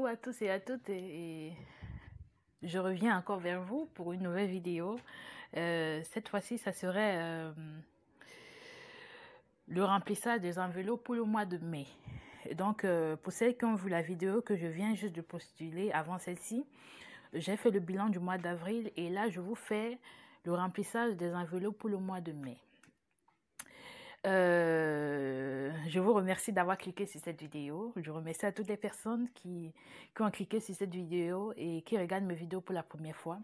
Coucou à tous et à toutes et je reviens encore vers vous pour une nouvelle vidéo. Cette fois-ci, ça serait le remplissage des enveloppes pour le mois de mai. Donc, pour celles qui ont vu la vidéo que je viens juste de postuler avant celle-ci, j'ai fait le bilan du mois d'avril et là, je vous fais le remplissage des enveloppes pour le mois de mai. Je vous remercie d'avoir cliqué sur cette vidéo. Je remercie à toutes les personnes qui ont cliqué sur cette vidéo et qui regardent mes vidéos pour la première fois.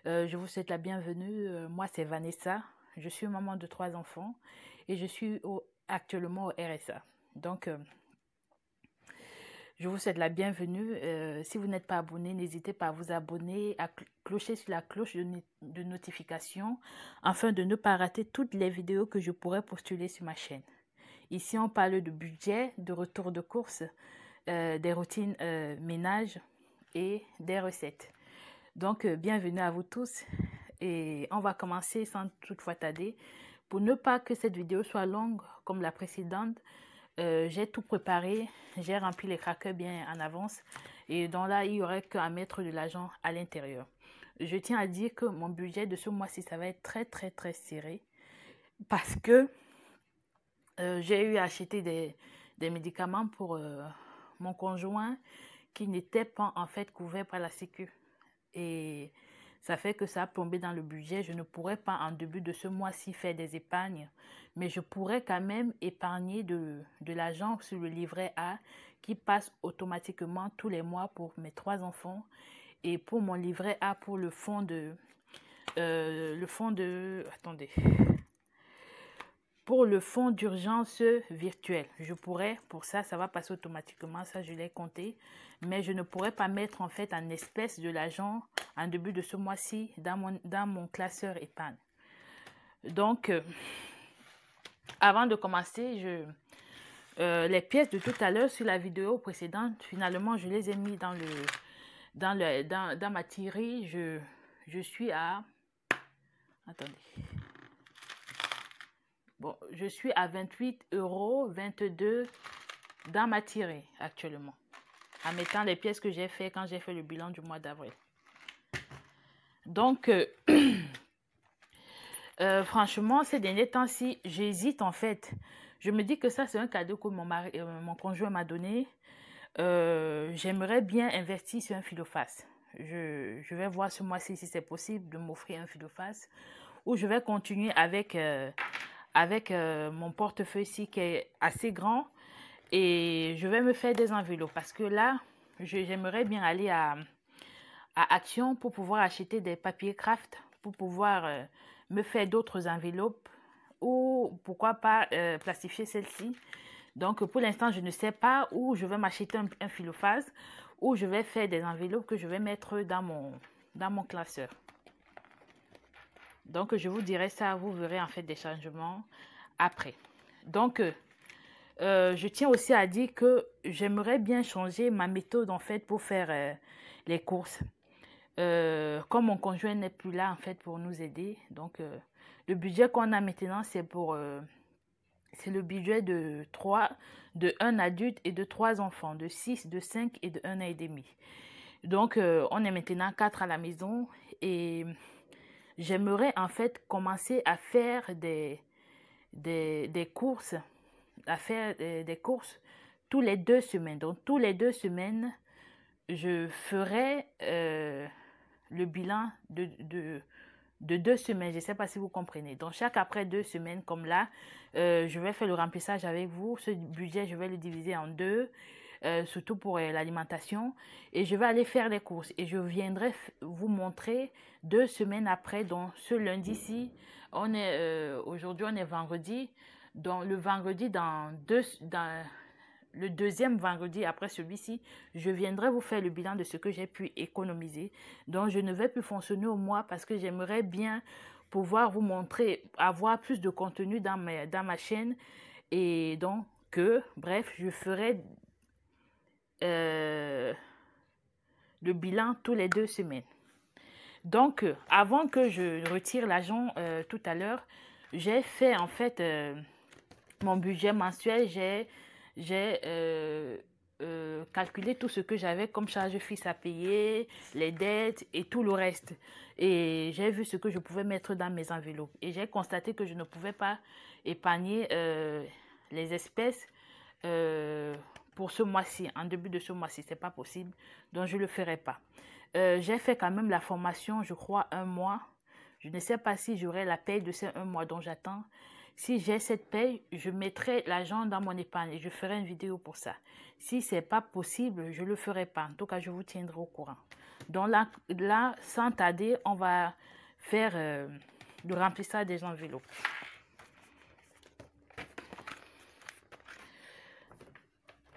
Je vous souhaite la bienvenue. Moi, c'est Vanessa. Je suis maman de 3 enfants et je suis actuellement au RSA. Donc, je vous souhaite la bienvenue. Si vous n'êtes pas abonné, n'hésitez pas à vous abonner, à clocher sur la cloche de notification afin de ne pas rater toutes les vidéos que je pourrais postuler sur ma chaîne. Ici, on parle de budget, de retour de course, des routines ménage et des recettes. Donc, bienvenue à vous tous et on va commencer sans toutefois tarder. Pour ne pas que cette vidéo soit longue comme la précédente, j'ai tout préparé, j'ai rempli les craqueurs bien en avance et donc là, il y aurait qu'à mettre de l'argent à l'intérieur. Je tiens à dire que mon budget de ce mois-ci, ça va être très serré parce que j'ai eu à acheter des médicaments pour mon conjoint qui n'étaient pas en fait couverts par la Sécu. Et ça fait que ça a plombé dans le budget. Je ne pourrais pas en début de ce mois-ci faire des épargnes, mais je pourrais quand même épargner de l'argent sur le livret A qui passe automatiquement tous les mois pour mes 3 enfants et pour mon livret A pour le fonds de... attendez. Pour le fonds d'urgence virtuel, je pourrais, pour ça, ça va passer automatiquement, ça je l'ai compté, mais je ne pourrais pas mettre en fait en espèces de l'argent en début de ce mois-ci dans mon classeur épargne. Donc, avant de commencer, les pièces de tout à l'heure sur la vidéo précédente, finalement, je les ai mis dans ma tirée. Je suis à... Attendez. Bon, je suis à 28,22 € dans ma tirée actuellement, en mettant les pièces que j'ai fait quand j'ai fait le bilan du mois d'avril. Donc, franchement, ces derniers temps-ci, j'hésite en fait. Je me dis que ça, c'est un cadeau que mon conjoint m'a donné. J'aimerais bien investir sur un fil de face. Je vais voir ce mois-ci si c'est possible de m'offrir un fil de face ou je vais continuer avec mon portefeuille ici qui est assez grand et je vais me faire des enveloppes parce que là, j'aimerais bien aller à Action pour pouvoir acheter des papiers craft pour pouvoir me faire d'autres enveloppes ou pourquoi pas plastifier celle-ci. Donc, pour l'instant, je ne sais pas où je vais m'acheter un filophase ou je vais faire des enveloppes que je vais mettre dans mon classeur. Donc, je vous dirai ça, vous verrez en fait des changements après. Donc, je tiens aussi à dire que j'aimerais bien changer ma méthode en fait pour faire les courses. Comme mon conjoint n'est plus là en fait pour nous aider. Donc, le budget qu'on a maintenant, c'est le budget de 1 adulte et de 3 enfants, de 6, de 5 et de 1 an et demi. Donc, on est maintenant 4 à la maison et j'aimerais en fait commencer à faire des courses, des courses tous les 2 semaines. Donc, tous les 2 semaines, je ferai le bilan de 2 semaines. Je ne sais pas si vous comprenez. Donc, après 2 semaines, comme là, je vais faire le remplissage avec vous. Ce budget, je vais le diviser en 2. Surtout pour l'alimentation, et je vais aller faire les courses et je viendrai vous montrer 2 semaines après. Donc ce lundi-ci, aujourd'hui on est vendredi, donc le vendredi dans le deuxième vendredi après celui-ci, je viendrai vous faire le bilan de ce que j'ai pu économiser. Donc je ne vais plus fonctionner au mois parce que j'aimerais bien pouvoir vous montrer, avoir plus de contenu dans ma chaîne, et donc bref, je ferai le bilan tous les 2 semaines. Donc, avant que je retire l'argent tout à l'heure, j'ai fait en fait mon budget mensuel. J'ai calculer tout ce que j'avais comme charge fixe à payer, les dettes et tout le reste. Et j'ai vu ce que je pouvais mettre dans mes enveloppes. Et j'ai constaté que je ne pouvais pas épargner les espèces pour ce mois-ci, en début de ce mois-ci. C'est pas possible, donc je ne le ferai pas. J'ai fait quand même la formation, je crois, 1 mois. Je ne sais pas si j'aurai la paye de ces 1 mois dont j'attends. Si j'ai cette paye, je mettrai l'argent dans mon épargne et je ferai une vidéo pour ça. Si ce n'est pas possible, je ne le ferai pas. En tout cas, je vous tiendrai au courant. Donc là sans tarder, on va faire le remplissage des enveloppes.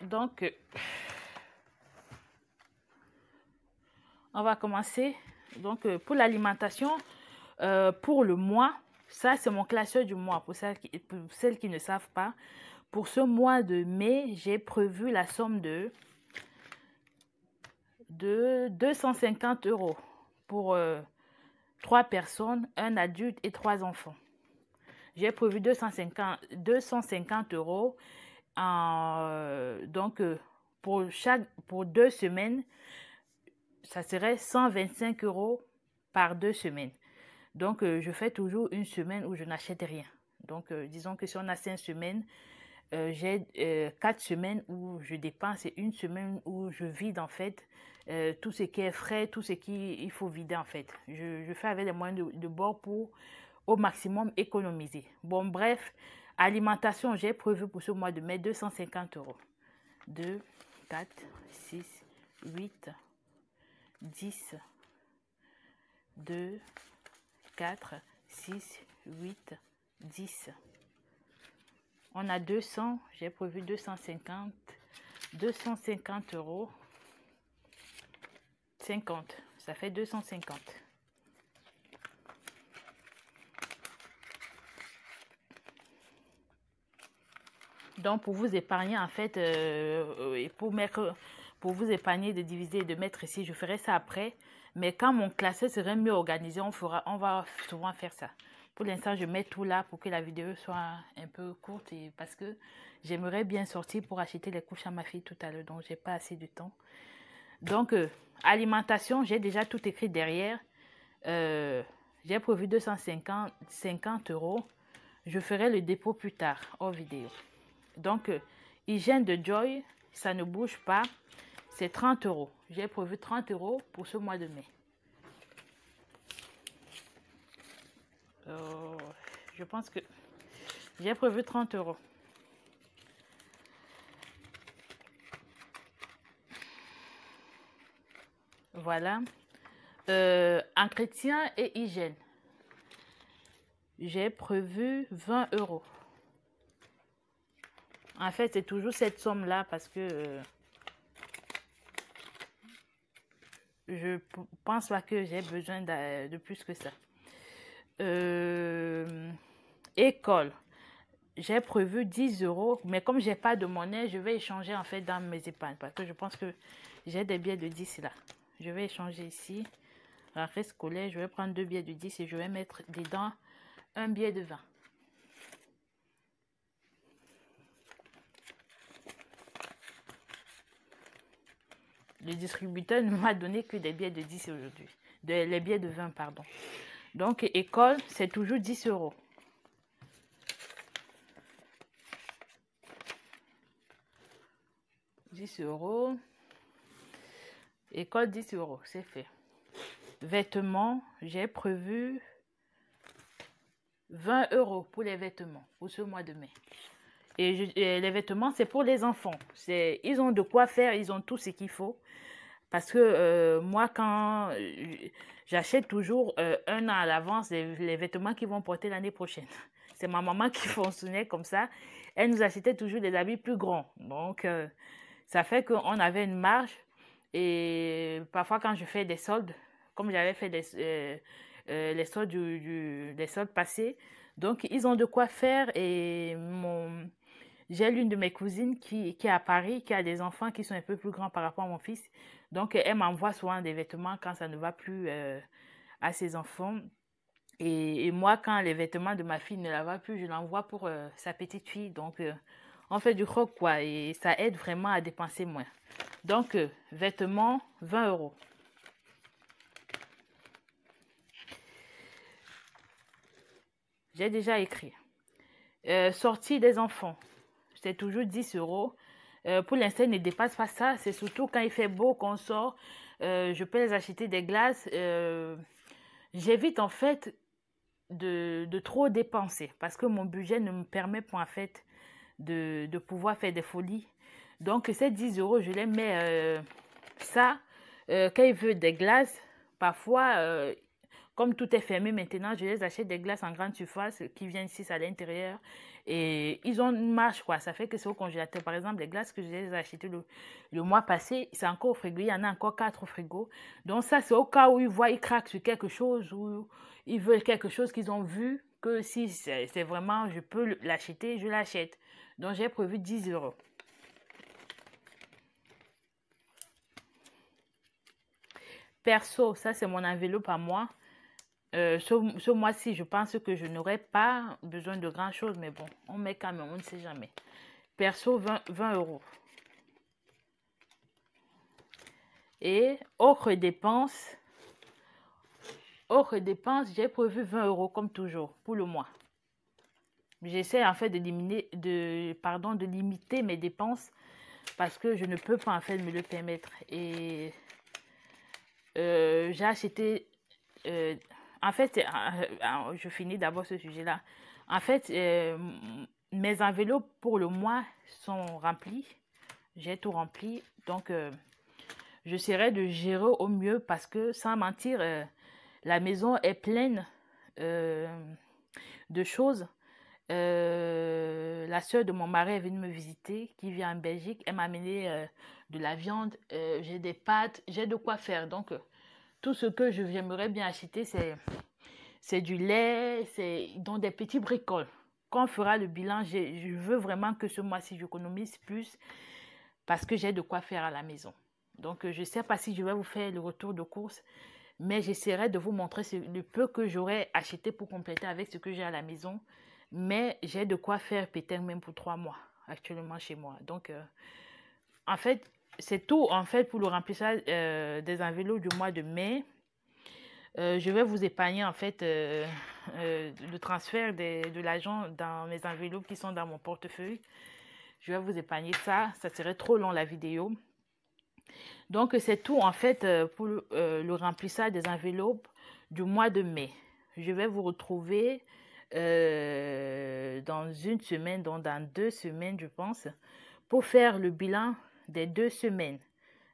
Donc, on va commencer. Donc, pour l'alimentation, pour le mois, ça c'est mon classeur du mois. Pour celles qui ne savent pas, pour ce mois de mai, j'ai prévu la somme de 250 € pour 3 personnes, un adulte et 3 enfants. J'ai prévu 250 € donc pour 2 semaines, ça serait 125 € par 2 semaines. Donc, je fais toujours une semaine où je n'achète rien. Donc, disons que si on a 5 semaines, j'ai 4 semaines où je dépense et une semaine où je vide en fait tout ce qui est frais, tout ce qu'il faut vider en fait. Je fais avec les moyens de bord pour au maximum économiser. Bon, bref, alimentation, j'ai prévu pour ce mois de mai 250 €. 2, 4, 6, 8, 10, 2, 4, 6, 8, 10. On a 200, j'ai prévu 250 €. 50, ça fait 250. Donc, pour vous épargner, en fait, et pour vous épargner de diviser et de mettre ici, je ferai ça après. Mais quand mon classeur serait mieux organisé, on va souvent faire ça. Pour l'instant, je mets tout là pour que la vidéo soit un peu courte et parce que j'aimerais bien sortir pour acheter les couches à ma fille tout à l'heure. Donc, j'ai pas assez de temps. Donc, alimentation, j'ai déjà tout écrit derrière. J'ai prévu 250 €. Je ferai le dépôt plus tard en vidéo. Donc, hygiène de Joy, ça ne bouge pas. C'est 30 €. J'ai prévu 30 € pour ce mois de mai. Je pense que j'ai prévu 30 €. Voilà. Entretien et hygiène. J'ai prévu 20 €. En fait, c'est toujours cette somme-là parce que je pense pas que j'ai besoin de plus que ça. École. J'ai prévu 10 €, mais comme j'ai pas de monnaie, je vais échanger en fait dans mes épargnes parce que je pense que j'ai des billets de 10 là. Je vais échanger ici. Rentrée scolaire, je vais prendre 2 billets de 10 et je vais mettre dedans un billet de 20. Le distributeur ne m'a donné que des billets de 10 aujourd'hui. Les billets de 20, pardon. Donc, école, c'est toujours 10 €. €. École, 10 €, c'est fait. Vêtements, j'ai prévu 20 € pour les vêtements pour ce mois de mai. Et les vêtements, c'est pour les enfants. Ils ont de quoi faire, ils ont tout ce qu'il faut. Parce que moi, quand j'achète toujours 1 an à l'avance les vêtements qu'ils vont porter l'année prochaine. C'est ma maman qui fonctionnait comme ça. Elle nous achetait toujours des habits plus grands. Donc, ça fait qu'on avait une marge. Et parfois, quand je fais des soldes, comme j'avais fait les soldes les soldes passés, donc ils ont de quoi faire. Et j'ai l'une de mes cousines qui est à Paris, qui a des enfants qui sont un peu plus grands par rapport à mon fils. Donc, elle m'envoie souvent des vêtements quand ça ne va plus à ses enfants. Et moi, quand les vêtements de ma fille ne la va plus, je l'envoie pour sa petite fille. Donc, On fait du croc, quoi, et ça aide vraiment à dépenser moins. Donc, vêtements, 20 euros. J'ai déjà écrit. Sortie des enfants, c'est toujours 10 euros. Pour l'instant, ne dépasse pas ça. C'est surtout quand il fait beau qu'on sort. Je peux les acheter des glaces. J'évite en fait de trop dépenser parce que mon budget ne me permet pas en fait de pouvoir faire des folies. Donc ces 10 euros, je les mets ça. Quand il veut des glaces, parfois, comme tout est fermé maintenant, je les achète des glaces en grande surface qui viennent ici à l'intérieur. Et ils ont une marge, quoi. Ça fait que c'est au congélateur. Par exemple, les glaces que je les ai achetées le mois passé, c'est encore au frigo. Il y en a encore 4 au frigo. Donc ça, c'est au cas où ils voient, ils craquent sur quelque chose ou ils veulent quelque chose qu'ils ont vu, que si c'est vraiment, je peux l'acheter, je l'achète. Donc j'ai prévu 10 euros. Perso, ça c'est mon enveloppe à moi. Ce mois-ci, je pense que je n'aurai pas besoin de grand chose, mais bon, on met quand même, on ne sait jamais. Perso, 20 euros. Et autres dépenses, j'ai prévu 20 euros comme toujours pour le mois. J'essaie en fait de limiter mes dépenses parce que je ne peux pas en fait me le permettre. Et j'ai acheté... en fait, je finis d'abord ce sujet-là. En fait, mes enveloppes pour le mois sont remplies. J'ai tout rempli. Donc, j'essaierai de gérer au mieux parce que, sans mentir, la maison est pleine de choses. La soeur de mon mari est venue me visiter, qui vit en Belgique. Elle m'a amené de la viande. J'ai des pâtes. J'ai de quoi faire. Donc, tout ce que j'aimerais bien acheter, c'est du lait, c'est donc des petits bricoles. Quand on fera le bilan, je veux vraiment que ce mois-ci, j'économise plus parce que j'ai de quoi faire à la maison. Donc, je ne sais pas si je vais vous faire le retour de course, mais j'essaierai de vous montrer le peu que j'aurais acheté pour compléter avec ce que j'ai à la maison. Mais j'ai de quoi faire peut-être même pour 3 mois actuellement chez moi. Donc, en fait, c'est tout en fait pour le remplissage des enveloppes du mois de mai. Je vais vous épargner en fait le transfert de l'argent dans mes enveloppes qui sont dans mon portefeuille. Je vais vous épargner ça. Ça serait trop long la vidéo. Donc, c'est tout en fait pour le remplissage des enveloppes du mois de mai. Je vais vous retrouver dans une semaine, donc dans 2 semaines, je pense, pour faire le bilan des 2 semaines.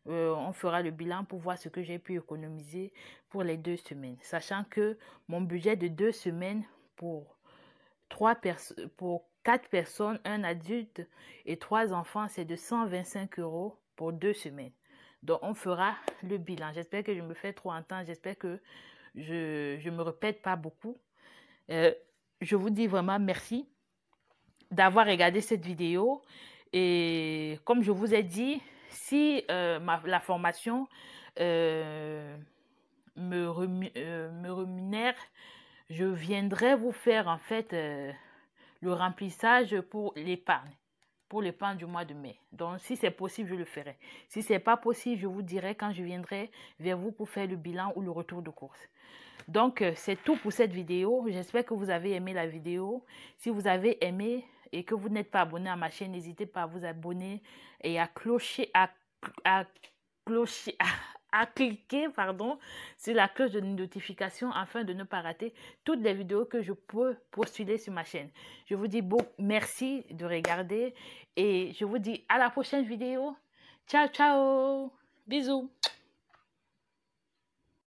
On fera le bilan pour voir ce que j'ai pu économiser pour les 2 semaines. Sachant que mon budget de 2 semaines pour 4 personnes, un adulte et 3 enfants, c'est de 125 euros pour 2 semaines. Donc, on fera le bilan. J'espère que je me fais trop entendre. J'espère que je ne me répète pas beaucoup. Je vous dis vraiment merci d'avoir regardé cette vidéo. Et comme je vous ai dit, si la formation me rémunère, je viendrai vous faire en fait le remplissage pour l'épargne. Pour l'épargne du mois de mai. Donc, si c'est possible, je le ferai. Si ce n'est pas possible, je vous dirai quand je viendrai vers vous pour faire le bilan ou le retour de course. Donc, c'est tout pour cette vidéo. J'espère que vous avez aimé la vidéo. Si vous avez aimé et que vous n'êtes pas abonné à ma chaîne, n'hésitez pas à vous abonner et à cliquer sur la cloche de notification afin de ne pas rater toutes les vidéos que je peux postuler sur ma chaîne. Je vous dis merci de regarder et je vous dis à la prochaine vidéo. Ciao, ciao. Bisous.